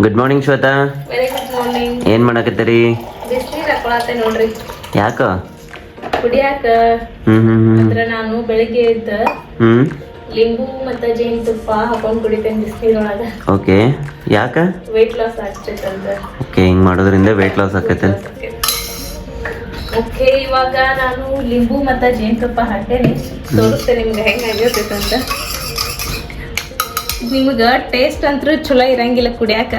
Good morning Shweta. Very good morning. ಏನ್ ಮಾಡಕತ್ತೀರಿ? ಬಿಸಿನೀರ್ ಹಾಕೊಳತ್ತೆ ನೋಡ್ರಿ. ಯಾಕ? ಕುಡಿಯಾಕ. ಅಂದ್ರ ನಾನು ಬೆಳಿಗ್ಗೆ ಎದ್ದ ಲಿಂಬು ಮತ್ತ ಜೇನುತುಪ್ಪ ಹಾಕೊಂಡ್ ಕುಡಿತೇನೆ ಬಿಸಿನೀರೊಳಗ. ಓಕೆ. ಯಾಕ? ವೇಟ್ ಲಾಸ್ ಆಗ್ತೈತಂತ. ಓಕೆ, ಹಿಂಗ್ ಮಾಡೋದ್ರಿಂದ ವೇಟ್ ಲಾಸ್ ಆಕೈತೆ. ಓಕೆ, ಇವಾಗ ನಾನು ಲಿಂಬು ಮತ್ತ ಜೇನುತುಪ್ಪ ಹಾಕೇನಿ. ತೋರಿಸ್ತೇನೆ ನಿಮ್ಗೆ ಹೆಂಗ್ ಆಗಿರ್ತೈತಂತ. ನಿಮ್ಗ ಟೇಸ್ಟ್ ಅಂತೂ ಚಲೋ ಇರಂಗಿಲ್ಲ ಕುಡಿಯಾಕ.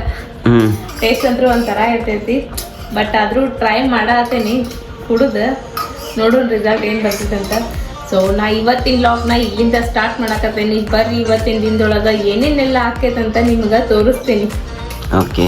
ಟೇಸ್ಟ್ ಅಂತೂ ಒಂಥರ ಇರ್ತೈತಿ. ಬಟ್ ಆದ್ರೂ ಟ್ರೈ ಮಾಡತ್ತೇನಿ ಕುಡುದ ನೋಡೋಣ ರಿಸಲ್ಟ್ ಏನ್ ಬರ್ತೈತೆ ಅಂತ. ಸೊ ನಾ ಇವತ್ತಿನ ಲಾಗ್ನ ಇಲ್ಲಿಂದ ಸ್ಟಾರ್ಟ್ ಮಾಡಕತ್ತೇನಿ. ಬರ್ರಿ ಇವತ್ತಿನ ದಿನದೊಳಗ ಏನೇನೆಲ್ಲ ಆಕೈತಂತ ನಿಮ್ಗ ತೋರಿಸ್ತೀನಿ. Okay.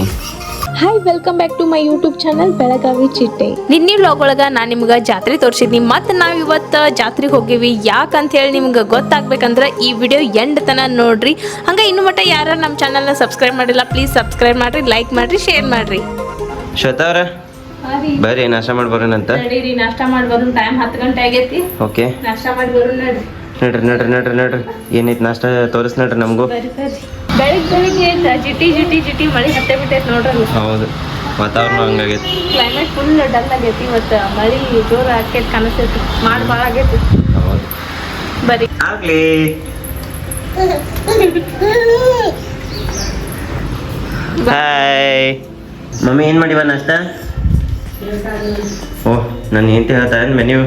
Hi, welcome back to my YouTube channel Belagavi ಚಿಟ್ಟೆ. ನಿನ್ನೆ ವ್ಲಾಗ್ ಒಳಗ ನಾನು ನಿಮ್ಗೆ ಜಾತ್ರೆ ತೋರಿಸಿದ್ನಿ. ಮತ್ತು ನಾವು ಇವತ್ತು ಜಾತ್ರೆಗೆ ಹೋಗಿವಿ. ಯಾಕಂತ ಹೇಳಿ ನಿಮ್ಗೆ ಗೊತ್ತಾಗ್ಬೇಕಂದ್ರೆ ಈ ವಿಡಿಯೋ ಎಂಡ್ ತನಕ ನೋಡ್ರಿ. ಹಂಗೆ ಇನ್ನು ಮಟ್ಟ ಯಾರು ನಮ್ಮ ಚಾನಲ್ನ ಸಬ್ಸ್ಕ್ರೈಬ್ ಮಾಡಿಲ್ಲ, ಪ್ಲೀಸ್ ಸಬ್ಸ್ಕ್ರೈಬ್ ಮಾಡ್ರಿ, ಲೈಕ್ ಮಾಡ್ರಿ, ಶೇರ್ ಮಾಡ್ರಿ. ಶ್ವೇತಾ ಅವ್ರ ಬರ್ರಿ ನಾಷ್ಟ ಮಾಡಿ ಬರೋಣಂತ. ನಡೀರಿ, ನಾಷ್ಟ ಮಾಡಿ ಬರೋಣ. ಟೈಮ್ 10 ಗಂಟೆ ಆಗೈತಿ. ಓಕೆ, ನಾಷ್ಟ ಮಾಡಿ ಬರೋಣ. ನಡ್ರಿ. ಏನೈತಿ ನಾಷ್ಟ ತೋರಿಸ್ ನಡ್ರಿ ನಮಗೂ. ಬೆಳಿಗ್ಗೆ ಜಿಟಿ ಮಳಿ ಹತ್ತೆ ಬಿಟ್ಟೈತಿ ನೋಡ್ರಿ. ಹೌದು, ವಾತಾವರಣ ಹಂಗಾಗೈತಿ. ಕ್ಲೈಮೇಟ್ ಫುಲ್ ಡಲ್ ಆಗೈತಿ. ಇವತ್ತು ಮಳಿ ಜೋರ ಆಕೈತಿ ಕಾಣಿಸ್ತೈತಿ. ಮಾಡಿ ಭಾಳ ಆಗೈತಿ. ಹೌದು, ಬರೀ ಆಗ್ಲಿ. ಹಾಯ್ ಮಮ್ಮಿ, ಏನ್ ಮಾಡಿವ ನಾಷ್ಟ? ಓಹ್, ನನ್ನ ಹೆಂಡತಿ ಹೇಳ್ತಾ ಮೆನ್ಯೂ.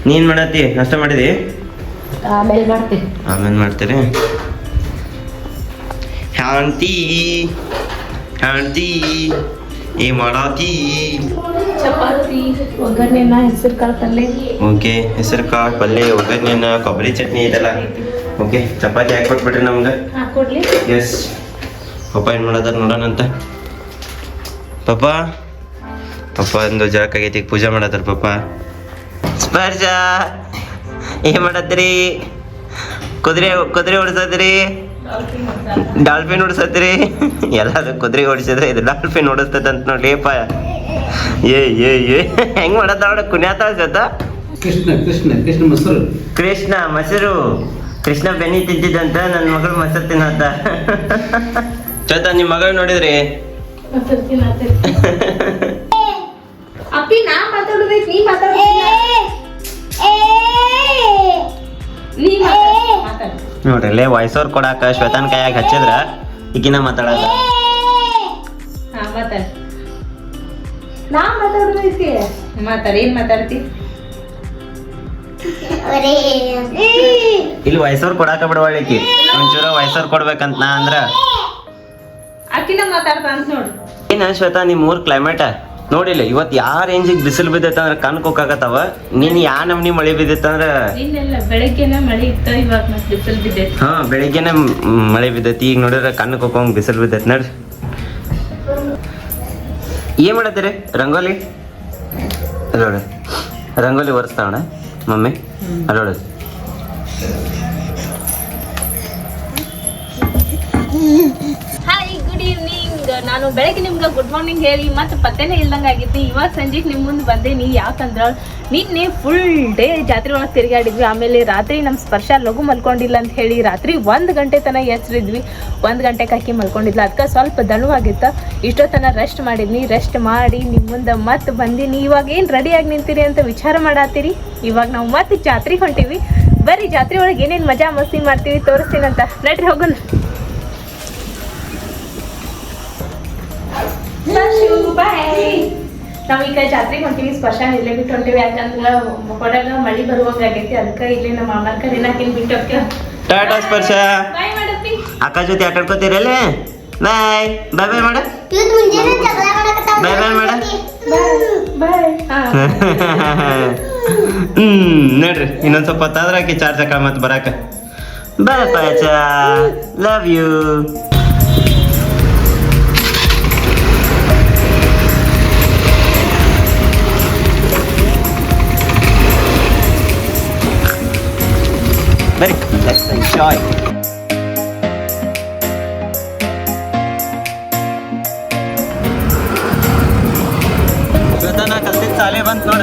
ನೀನ್ ಮಾಡತ್ತಿ? ನಾಷ್ಟ ಮಾಡಿದಿ? ಆಮೇಲೆ ಮಾಡ್ತೀನಿ. ಆಮೇಲೆ ಮಾಡ್ತೀರಿ? ಹ್ಯಾಂತಿ ಏ ಮಾಡಾತಿ? ಚಪಾತಿ, ಒಗ್ಗರಣೆನ, ಹೆಸರು ಕಾಳು ಪಲ್ಯ. ಓಕೆ, ಹೆಸರು ಕಾಳು ಪಲ್ಯ, ಒಗ್ಗರಣೆನ, ಕೊಬ್ಬರಿ ಚಟ್ನಿ ಇದೆಲ್ಲ. ಓಕೆ, ಚಪಾತಿ ಹಾಕ್ಕೊಟ್ಬಿಟ್ರಿ ನಮ್ಗೆ. ಹಾಕೊಡ್ಲಿ. ಎಸ್. ಪಪ್ಪ ಏನು ಮಾಡತ್ತಾರ ನೋಡೋಣಂತ. ಪಪ್ಪ ಒಂದು ಜಳಕಾಗೈತಿ, ಪೂಜೆ ಮಾಡತ್ತಾರ ಪಪ್ಪ. ಸ್ಪರ್ಶ ಏನ್ ಮಾಡತ್ತೀರಿ? ಕುದುರೆ ಓಡಿಸತ್ರಿ? ಡಾಲ್ಫಿನ್ ಓಡಿಸತ್ರಿ? ಎಲ್ಲಾದ್ರು ಕುದುರೆ ಓಡಿಸಿದ್ರೆ ಇದು ಡಾಲ್ಫಿನ್ ಓಡಿಸ್ತದಂತ ನೋಡಿ. ಅಪ್ಪ ಏ ಹೆಂಗ್ ಮಾಡತ್ತ ನೋಡ, ಕುಣ್ಯಾತ ಜೊತ. ಕೃಷ್ಣ ಮೊಸರು. ಕೃಷ್ಣ ಬೆನ್ನಿ ತಿಂತಿದ್ದಂತ, ನನ್ನ ಮಗಳು ಮೊಸರು ತಿನ್ನತ್ತ. ಚೋತ, ನಿಮ್ ಮಗಳು ನೋಡಿದ್ರಿ? ಅಪ್ಪಿ, ನಾ ಮಾತಾಡೋದೈತಿ, ನೀ ಮಾತಾಡ. ನೋಡ್ರಿ, ವಾಯ್ಸ್ ಓವರ್ ಕೊಡಾಕ ಶ್ವೇತಾನ್ ಕೈಯಾಗ ಹಚ್ಚಿದ್ರ ಈಗಿನ ಮಾತಾಡಕ. ನಾ ಮಾತಾಡೋದೈತಿ. ಮಾತಾಡ, ಏನ್ ಮಾತಾಡ್ತಿ? ಇಲ್ಲಿ ವಾಯ್ಸ್ ಓವರ್ ಕೊಡಾಕ ಬಿಡವಾಳಿಕಿ. ಒಂಚೂರ ವಾಯ್ಸ್ ಓವರ್ ಕೊಡ್ಬೇಕಂತ ನಾ ಅಂದ್ರ ಅಕ್ಕಿನ ಮಾತಾಡ್ತಾ ಅಂತ ನೋಡು. ಏನ ಶ್ವೇತಾ, ನಿಮ್ ಊರ್ ಕ್ಲೈಮೇಟ್ ನೋಡಿಲ್ಲ? ಇವತ್ತು ಯಾವ ರೇಂಜಿಗೆ ಬಿಸಿಲು ಬಿದ್ದೈತೆ ಅಂದ್ರೆ ಕಣ್ ಕುಕ್ಕಾಗತ್ತವ. ನೀನ್ ಯಾ ನಮ್ನಿ ಮಳೆ ಬಿದ್ದೈತಂದ್ರ? ಇನ್ನೆಲ್ಲ ಬೆಳಗ್ಗೆನ ಮಳೆ ಇತ್ತ, ಇವಾಗ ಮತ್ತೆ ಬಿಸಿಲು ಬಿದ್ದೈತಿ. ಹಾ, ಬೆಳಿಗ್ಗೆನೆ ಮಳೆ ಬಿದ್ದೈತಿ. ಈಗ ನೋಡಿದ್ರೆ ಕಣ್ಣು ಕುಕ್ಕೋಂಗ್ ಬಿಸಿಲು ಬಿದ್ದೈತಿ. ನೋಡ್ರಿ, ಏನ್ ಮಾಡತ್ತೀರಿ? ರಂಗೋಲಿ ಅಲ್ಲೋಡ, ರಂಗೋಲಿ ಒರೆಸ್ತಾವಣ ಮಮ್ಮಿ. ಅಲ್ಲೋಡ, ಹಾಯ್, ಗುಡ್ ಈವ್ನಿಂಗ್. ನಾನು ಬೆಳಗ್ಗೆ ನಿಮ್ಗೆ ಗುಡ್ ಮಾರ್ನಿಂಗ್ ಹೇಳಿ ಮತ್ತೆ ಪತ್ತೆನೇ ಇಲ್ದಂಗೆ ಆಗಿತ್ತು. ಇವಾಗ ಸಂಜೆಗೆ ನಿಮ್ಮ ಮುಂದೆ ಬಂದೇನಿ. ಯಾಕಂದ್ರೆ ನಿನ್ನೆ ಫುಲ್ ಡೇ ಜಾತ್ರೆ ಒಳಗೆ ತಿರುಗಾಡಿದ್ವಿ. ಆಮೇಲೆ ರಾತ್ರಿ ನಮ್ಮ ಸ್ಪರ್ಶ ಲಘು ಮಲ್ಕೊಂಡಿಲ್ಲ ಅಂತ ಹೇಳಿ ರಾತ್ರಿ 1 ಗಂಟೆ ತನಕ ಎಚ್ಚರಿದ್ವಿ. 1 ಗಂಟೆಗೆ ಹಾಕಿ ಮಲ್ಕೊಂಡಿದ್ಲ. ಅದಕ್ಕೆ ಸ್ವಲ್ಪ ದಣವಾಗಿತ್ತು. ಇಷ್ಟೊತ್ತನ ರೆಸ್ಟ್ ಮಾಡಿದ್ನಿ. ರೆಸ್ಟ್ ಮಾಡಿ ನಿಮ್ಮ ಮುಂದೆ ಮತ್ತೆ ಬಂದೀನಿ. ಇವಾಗ ಏನು ರೆಡಿಯಾಗಿ ನಿಂತೀರಿ ಅಂತ ವಿಚಾರ ಮಾಡತ್ತೀರಿ. ಇವಾಗ ನಾವು ಮತ್ತೆ ಜಾತ್ರೆಗೆ ಹೊಂಟೀವಿ. ಬರ್ರಿ, ಜಾತ್ರೆ ಒಳಗೆ ಏನೇನು ಮಜಾ ಮಸ್ತಿ ಮಾಡ್ತೀವಿ ತೋರಿಸ್ತೀನಂತ. ನಡ್ರಿ ಹೋಗೋಣ. ನಾವೀಗ ಜಾತ್ರೆಗೆ ಹೊಂಟಿವಿ. ಸ್ಪರ್ಶ ಇಲ್ಲೇ ಬಿಟ್ಟು ಹೊಂಟಿವಿ. ಯಾಕಂದ್ರೆ ಹೊರಗ ಮಳಿ ಬರುವಾಗ ಆಗೈತಿ. ಅದಕ್ಕೆ ಇಲ್ಲಿ ನಮ್ಮ ಮಾಮನ ಕರಿನಾಕಿನ ಬಿಟ್ಟು ಹೋಗ್ತೀವಿ. ಟಾಟಾ ಸ್ಪರ್ಶ. ಬಾಯ್ ಮಾಡತ್ತಿ. ಅಕ್ಕ ಜೊತೆ ಆಟ ಆಡ್ಕೋತೀರಲ್ಲ? ಬಾಯ್ ಬಾಯ್ ಬಾಯ್ ಮಾಡ. ಬಾಯ್ ಬಾಯ್ ಮಾಡ. ನೋಡ್ರಿ, ಇನ್ನೊಂದ್ ಸ್ವಲ್ಪ ಹೊತ್ತಾದ್ರೆ ಆಕಿ ಚಾರ್ಜ್ ಹಾಕ ಮತ್ತೆ ಬರಾಕ. ಬಾಯ್ ಪಾಚ, love you. Ready? Let's enjoy. Shweta, ನಾ ಕಲ್ತಿದ್ದ ಶಾಲೆ ಬಂತು ನೋಡ.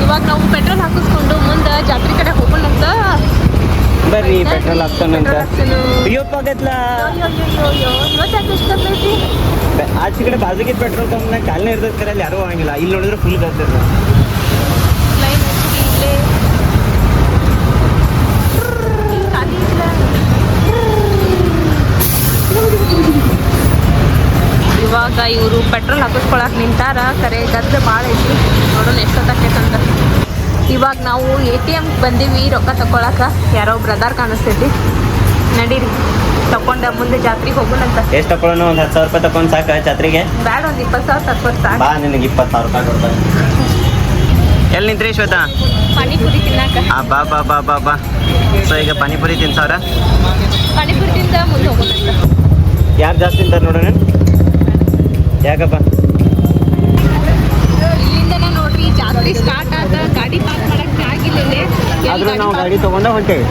ಇವಾಗ ನಾವು ಪೆಟ್ರೋಲ್ ಹಾಕಿಸ್ಕೊಂಡು ಮುಂದೆ ಜಾತ್ರೆ ಕಡೆ ಹೋಗೋಣ ಅಂತ. ಬರ್ರಿ. ಪೆಟ್ರೋಲ್ ಹಾಕ್ತಾನಂತ ಅಯ್ಯಪ್ಪ ಗತ್ಲ ಇವತ್ತಾಕೆ ಎಷ್ಟೈತಿ ಆಚೆ ಕಡೆ ಬಾಜುಗಿದ್ ಪೆಟ್ರೋಲ್ ಪಂಪ್ನಾಗ ಕಾಲನೇ ಇರ್ತದೆ ಕರೆ ಅಲ್ಲಿ ಯಾರೂ ಹೋಗಂಗಿಲ್ಲ ಇಲ್ಲಿ ನೋಡಿದ್ರೆ ಫುಲ್ ಗರ್ತದೆ ಇವಾಗ ಇವರು ಪೆಟ್ರೋಲ್ ಹಾಕಿಸ್ಕೊಳಕ್ ನಿಂತಾರ ಕರೆ ಗದ್ದೆ ಭಾಳ ಐತಿ ನೋಡೋಣ ಎಷ್ಟೊತ್ತಾಕೈತಂತ ಇವಾಗ ನಾವು ATM ಬಂದೀವಿ ರೊಕ್ಕ ತಗೊಳಕ ಯಾರೋ ಬ್ರದರ್ ಕಾಣಿಸ್ತೈತಿ ನಡೀರಿ ತಕೊಂಡ ಮುಂದೆ ಜಾತ್ರೆಗೆ ಹೋಗೋಣಂತ ಎಷ್ಟು ತಗೊಳ್ಳೋಣ ಒಂದು 10,000 ರೂಪಾಯಿ ತಗೊಂಡು ಸಾಕ ಜಾತ್ರೆಗೆ ಬ್ಯಾಡ ಒಂದು 20,000 ತಕ್ಕೊಡ್ ಸಾಕು ಬಾ ನಿನಗೆ 20,000 ರೂಪಾಯಿ ಕೊಡ್ತಾರೆ ಎಲ್ಲಿ ನಿಂತ್ರಿ ಶ್ವೇತಾ ಪಾನಿಪುರಿ ತಿನ್ನಾಕ ಬಾ ಬಾ ಬಾ ಬಾ ಬಾ ಸೊ ಈಗ ಪಾನಿಪುರಿ ತಿನ್ಸವ್ರ ಪಾನಿಪುರಿ ತಿಂದ ಮುಂದೆ ಹೋಗೋಣಂತ ಯಾರು ಜಾಸ್ತಿ ತಿಂತಾರೆ ನೋಡೋಣ ಯಾಕಪ್ಪ ಇಲ್ಲಿಂದನೇ ನೋಡ್ರಿ ಜಾತ್ರೆ ಸ್ಟಾರ್ಟ್ ಆದ ಗಾಡಿ ಪಾರ್ಕ್ ಮಾಡಕ್ಕೆ ಆಗಿಲ್ಲ ಆದ್ರೂ ನಾವು ಗಾಡಿ ತಗೊಂಡ ಹೊಂಟೇವಿ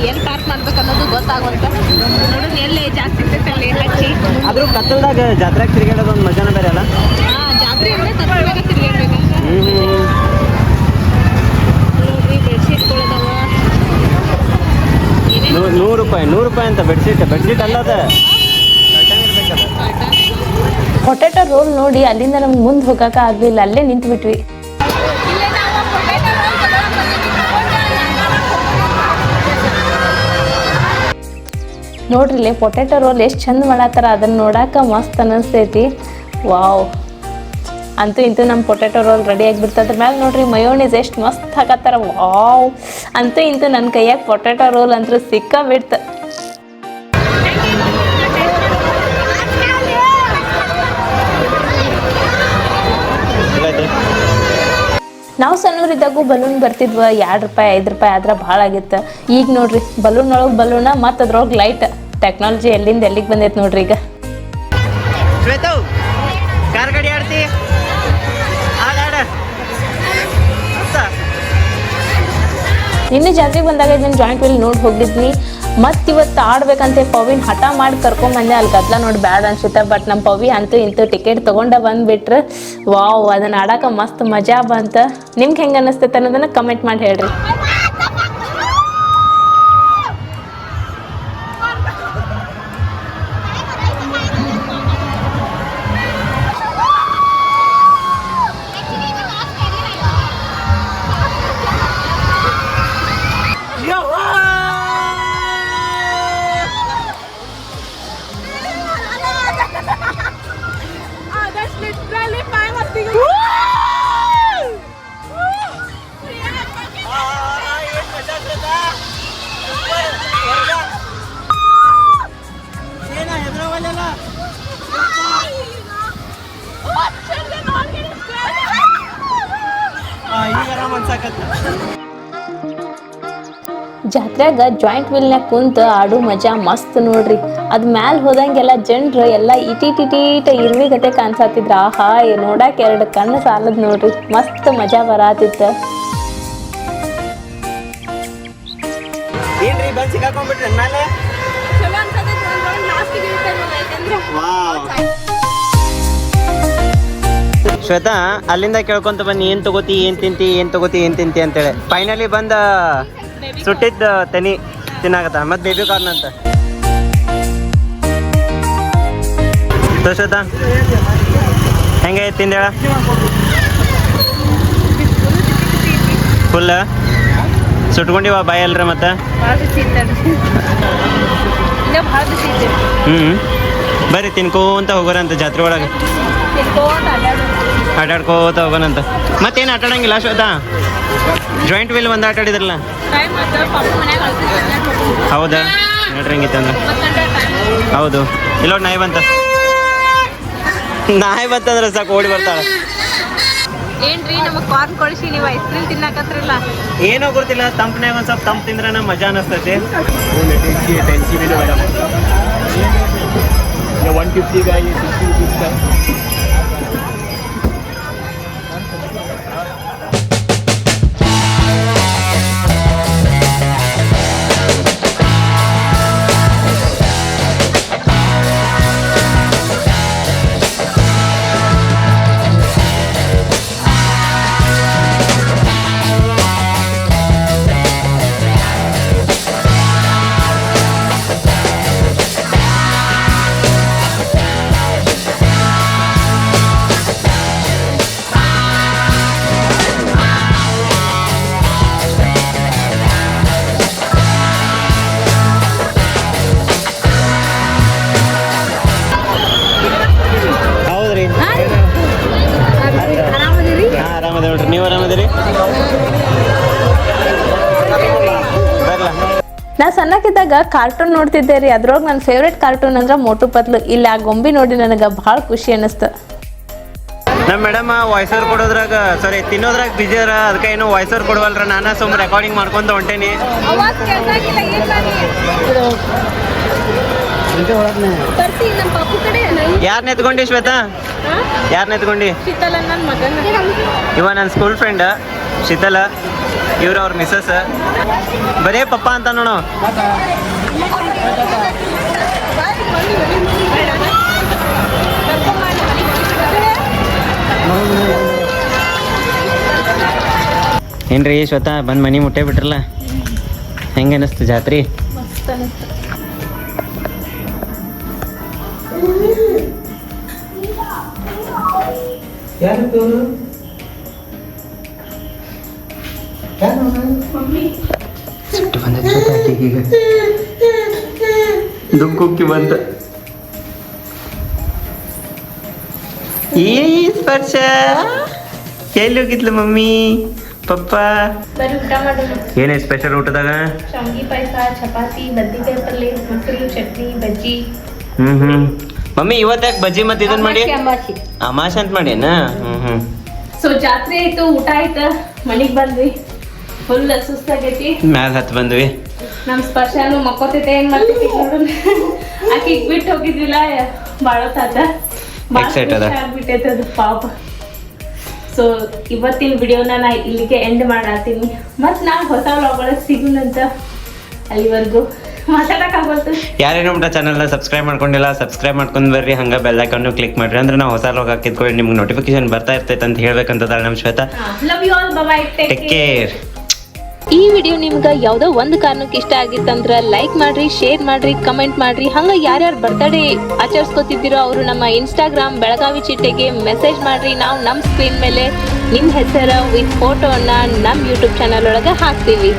ಎಲ್ಲಿ ಪಾರ್ಕ್ ಮಾಡ್ಬೇಕು ಅನ್ನೋದು ಗೊತ್ತಾಗುವಂತ ನೋಡೋಣ ಎಲ್ಲಿ ಜಾಸ್ತಿ ಸಿಗ್ತೈತೆ ಹಚ್ಚಿ ಆದ್ರೂ ಕತ್ತಲ್ದಾಗ ಜಾತ್ರೆಗೆ ತಿರುಗಾಡೋದು ಒಂದು ಮಜಾನ ಬೇರೆ ಅಲ್ಲ ಜಾತ್ರೆ ಅಂದ್ರೆ ಕತ್ತಲಾಗ ತಿರ್ಗಾಡ್ಬೇಕಂತ ನೋಡ್ರಿ ಬೆಡ್ಶೀಟ್ಗಳದಾವ ನೂರು ರೂಪಾಯಿ ಅಂತ ಬೆಡ್ಶೀಟ್ ಅಲ್ಲದ ಪೊಟ್ಯಾಟೊ ರೋಲ್ ನೋಡಿ ಅಲ್ಲಿಂದ ನಮ್ಗೆ ಮುಂದೆ ಹೋಗಕ್ಕೆ ಆಗಲಿಲ್ಲ ಅಲ್ಲೇ ನಿಂತು ಬಿಟ್ವಿ ನೋಡ್ರಿ ಪೊಟ್ಯಾಟೊ ರೋಲ್ ಎಷ್ಟು ಚಂದ ಮಾಡತ್ತಾರ ಅದನ್ನ ನೋಡಾಕ ಮಸ್ತ್ ಅನಿಸ್ತೈತಿ ವಾವ್ ಅಂತೂ ಇಂತೂ ನಮ್ಮ ಪೊಟ್ಯಾಟೊ ರೋಲ್ ರೆಡಿ ಆಗಿಬಿಡ್ತು ಅದ್ರ ಮ್ಯಾಲೆ ನೋಡ್ರಿ ಮಯೋನೀಸ್ ಎಷ್ಟು ಮಸ್ತ್ ಹಾಕತ್ತಾರ ವಾವ್ ಅಂತೂ ಇಂತೂ ನನ್ನ ಕೈಯಾಗ ಪೊಟ್ಯಾಟೊ ರೋಲ್ ಅಂತೂ ಸಿಕ್ಕ ಬಿಡ್ತು ನಾವು ಸಣ್ಣವರಿದ್ದಾಗೂ ಬಲೂನ್ ಬರ್ತಿದ್ವ 2 ರೂಪಾಯಿ 5 ರೂಪಾಯಿ ಆದ್ರೆ ಭಾಳ ಆಗಿತ್ತು ಈಗ ನೋಡ್ರಿ ಬಲೂನ್ ಒಳಗೆ ಬಲೂನ ಮತ್ತು ಅದ್ರೊಳಗೆ ಲೈಟ್ ಟೆಕ್ನಾಲಜಿ ಎಲ್ಲಿಂದ ಎಲ್ಲಿಗೆ ಬಂದೈತೆ ನೋಡ್ರಿ ಈಗ ಕಾರ್ ಗಾಡಿ ಆಡ್ತಿ ನಿನ್ನೆ ಜಾತ್ರೆಗೆ ಬಂದಾಗ ಇದನ್ನ ಜಾಯಿಂಟ್ ವೀಲ್ ನೋಡಿ ಹೋಗಿದ್ನಿ ಮತ್ತು ಇವತ್ತು ಆಡ್ಬೇಕಂತ ಪವಿನ್ ಹಠ ಮಾಡಿ ಕರ್ಕೊಂಬಂದೆ ಅಲ್ಲಿ ಗದ್ಲ ನೋಡಿ ಬ್ಯಾಡ ಅನ್ಸುತ್ತೆ ಬಟ್ ನಮ್ಮ ಪವಿ ಅಂತೂ ಇಂತೂ ಟಿಕೆಟ್ ತೊಗೊಂಡ ಬಂದುಬಿಟ್ರೆ ವಾವ್ ಅದನ್ನು ಆಡೋಕೆ ಮಸ್ತ್ ಮಜಾ ಬಂತ ನಿಮ್ಗೆ ಹೆಂಗೆ ಅನ್ನಿಸ್ತೈತೆ ಅನ್ನೋದನ್ನು ಕಮೆಂಟ್ ಮಾಡಿ ಹೇಳ್ರಿ ಜಾತ್ರೆಗ ಜಾಯಿಂಟ್ ವೀಲ್ನಾಗ ಕುಂತ ಆಡು ಮಜಾ ಮಸ್ತ್ ನೋಡ್ರಿ ಅದ್ ಮ್ಯಾಲ ಹೋದಂಗೆಲ್ಲ ಜನರು ಎಲ್ಲ ಇಟೀಟ ಇರ್ವಿಗತೆ ಕಾಣಿಸತ್ತಿದ್ರ ಆಹಾ ನೋಡಾಕ 2 ಕಣ್ಣು ಸಾಲದ್ ನೋಡ್ರಿ ಮಸ್ತ್ ಮಜಾ ಬರಾತಿತ್ತ ಏನ್ರಿ ಬಂದ್ ಸಿಕ್ಕಾಕೊಂಡ್ಬಿಟ್ರಿ ಮೇಲೆ ಶ್ವೇತಾ ಅಲ್ಲಿಂದ ಕೇಳ್ಕೊಂತ ಬನ್ನಿ ಏನ್ ತಗೋತಿ ಏನ್ ತಿಂತಿ ಅಂತೇಳಿ ಫೈನಲಿ ಬಂದ ಸುಟ್ಟಿದ್ದ ತೆನಿ ತಿನ್ನಾಕತ್ತ ಮತ್ತೆ ಬೇಬಿ ಕಾರ್ನ್ ಅಂತ ಶ್ವೇತಾ ಹೆಂಗೆ ತಿಂದೇಳ ಫುಲ್ ಸುಟ್ಕೊಂಡಿವ ಬಾಯಿ ಅಲ್ರ ಮತ್ತೆ ಬರ್ರಿ ತಿನ್ಕೋಂತ ಹೋಗೋರಂತ ಜಾತ್ರೆ ಒಳಗೆ ಆಟಾಡ್ಕೋತ ಹೋಗೋಣಂತ ಮತ್ತೇನು ಆಟಾಡಂಗಿಲ್ಲ ಶ್ವೇತಾ ಜಾಯಿಂಟ್ ವೀಲ್ ಒಂದು ಆಟಾಡಿದ್ರಲ್ಲ ಹೌದಾ ನೋಡ್ರಿ ಹೆಂಗಿತ್ತಂದ್ರೆ ಹೌದು ಇಲ್ಲೋಡ್ ನಾಯಿ ಬಂತಂದ್ರೆ ಸಾಕು ಓಡಿ ಬರ್ತಾಳೆ ಏನ್ರಿ ನಮಗೆ ಕಾರ್ನ್ ಕೊಡಿಸಿ ನೀವು ಐಸ್ ಕ್ರೀಮ್ ತಿನ್ನಕತ್ರಲ್ಲ ಏನೋ ಗೊತ್ತಿಲ್ಲ ತಂಪ್ನಾಗ ಒಂದು ಸ್ವಲ್ಪ ತಂಪು ತಿಂದ್ರೆ ಮಜಾ ಅನಿಸ್ತೈತಿ 150 का ये 60 रुपीज़ का ನಾ ಸಣ್ಣಕ್ಕಿದ್ದಾಗ ಕಾರ್ಟೂನ್ ನೋಡ್ತಿದ್ದೆ ರೀ. ಅದ್ರೊಳಗೆ ನನ್ನ ಫೇವ್ರೆಟ್ ಕಾರ್ಟೂನ್ ಅಂದ್ರೆ ಮೋಟು ಪತ್ಲು. ಇಲ್ಲಿ ಆ ಗೊಂಬಿ ನೋಡಿ ನನಗೆ ಭಾಳ ಖುಷಿ ಅನ್ನಿಸ್ತು. ನಮ್ಮ ಮೇಡಮ್ ವಾಯ್ಸ್ ಓವರ್ ಕೊಡೋದ್ರಾಗ ಸಾರಿ ತಿನ್ನೋದ್ರಾಗ ಬಿಜಿ ಅರ, ಅದಕ್ಕೆ ಏನು ವಾಯ್ಸ್ ಓವರ್ ಕೊಡವಲ್ರ. ನಾನು ಸುಮ್ಮನೆ ರೆಕಾರ್ಡಿಂಗ್ ಮಾಡ್ಕೊಂತ ಹೊಂಟೇನಿ. ಯಾರನ್ನ ಎತ್ಕೊಂಡಿ ಶ್ವೇತಾ? ಯಾರನ್ನ ಎತ್ಕೊಂಡಿ? ಇವ ನನ್ನ ಸ್ಕೂಲ್ ಫ್ರೆಂಡ್ ಶೀತಲ, ಇವ್ರು ಅವ್ರ ಮಿಸಸ್. ಬರೇ ಪಪ್ಪ ಅಂತ ನೋಡು. ಏನ್ರಿ ಶ್ವೇತಾ ಬಂದು ಮನೆ ಮುಟ್ಟೆ ಬಿಟ್ರಲ್ಲ, ಹೆಂಗೆ ಅನಿಸ್ತು ಜಾತ್ರೆ? ಸಿಟ್ಟು ಬಂದ ಈಗ ದುಃಖಕ್ಕೆ ಬಂತ. ಈ ಸ್ಪರ್ಶ ಎಲ್ಲಿ ಹೋಗಿದ್ಲು ಮಮ್ಮಿ ಪಪ್ಪ? ಏನೇ ಸ್ಪೆಷಲ್ ಊಟದಾಗ? ಶಾವಿಗೆ ಪಾಯಸ, ಚಪಾತಿ, ಬದ್ನಿಕಾಯಿ ಪಲ್ಯ, ಮೊಸರು, ಚಟ್ನಿ, ಬಜ್ಜಿ. ಮಮ್ಮಿ ಇವತ್ತಾಗ ಬಜ್ಜಿ ಮತ್ತೆ ಇದನ್ ಮಾಡಿ ಅಮಾಶ್ ಅಂತ ಮಾಡೇನ? ಸೊ ಜಾತ್ರೆ ಆಯ್ತು, ಊಟ ಆಯ್ತು, ಮನಿಗ್ ಬಂದ್ವಿ. ಫುಲ್ ಸುಸ್ತಾಗೈತಿ. ಮ್ಯಾಲ ಹತ್ತು ಬಂದ್ವಿ. ನಮ್ ಸ್ಪರ್ಶನು ಮಕ್ಕೋತೈತೆ. ಏನ್ ಮಾಡ್ತೈತಿ ನೋಡೋಣ. ಆಕಿ ಬಿಟ್ಟು ಹೋಗಿದ್ವಿಲ್ಲ ಬಾಳ ತಾತ, ಆಗ್ಬಿಟ್ಟೈತೆ ಅದು ಪಾಪ. ಸೊ ಇವತ್ತಿನ ವಿಡಿಯೋನ ನಾ ಇಲ್ಲಿಗೆ ಎಂಡ್ ಮಾಡಾತೀನಿ. ಮತ್ ನಾ ಹೊಸ ವ್ಲಾಗ್ ಒಳಗೆ ಸಿಗುನಂತ. ಅಲ್ಲಿವರೆಗೂ ಮಾತಾಡಕ್ಕಾಗೋತು. ಯಾರೇನು ನಮ್ಮ ಚಾನಲ್ನ ಸಬ್ಸ್ಕ್ರೈಬ್ ಮಾಡ್ಕೊಂಡಿಲ್ಲ ಸಬ್ಸ್ಕ್ರೈಬ್ ಮಾಡ್ಕೊಂಡು ಬರ್ರಿ. ಹಂಗೆ ಬೆಲ್ ಐಕಾನ್ ಕ್ಲಿಕ್ ಮಾಡ್ರಿ, ಅಂದ್ರೆ ನಾವು ಹೊಸ ವ್ಲಾಗ್ ಹಾಕಿದ್ಕೊಳ್ಳಿ ನಿಮ್ಗೆ ನೋಟಿಫಿಕೇಶನ್ ಬರ್ತಾ ಇರ್ತೈತೆ ಅಂತ ಹೇಳ್ಬೇಕಂತದಾಳೆ ನಮ್ಮ Shweta. Love you all, bye, take care. ಈ ವಿಡಿಯೋ ನಿಮ್ಗೆ ಯಾವುದೋ ಒಂದು ಕಾರಣಕ್ಕೆ ಇಷ್ಟ ಆಗಿತ್ತಂದ್ರೆ ಲೈಕ್ ಮಾಡ್ರಿ, ಶೇರ್ ಮಾಡ್ರಿ, ಕಮೆಂಟ್ ಮಾಡ್ರಿ. ಹಂಗೆ ಯಾರ್ಯಾರು ಬರ್ತಡೇ ಆಚರಿಸ್ಕೊತಿದ್ದೀರೋ ಅವರು ನಮ್ಮ ಇನ್ಸ್ಟಾಗ್ರಾಮ್ ಬೆಳಗಾವಿ ಚಿಟ್ಟೆಗೆ ಮೆಸೇಜ್ ಮಾಡ್ರಿ. ನಾವು ನಮ್ಮ ಸ್ಕ್ರೀನ್ ಮೇಲೆ ನಿಮ್ಮ ಹೆಸರು ವಿತ್ ಫೋಟೋನ ನಮ್ಮ ಯೂಟ್ಯೂಬ್ ಚಾನಲ್ ಒಳಗೆ ಹಾಕ್ತೀವಿ.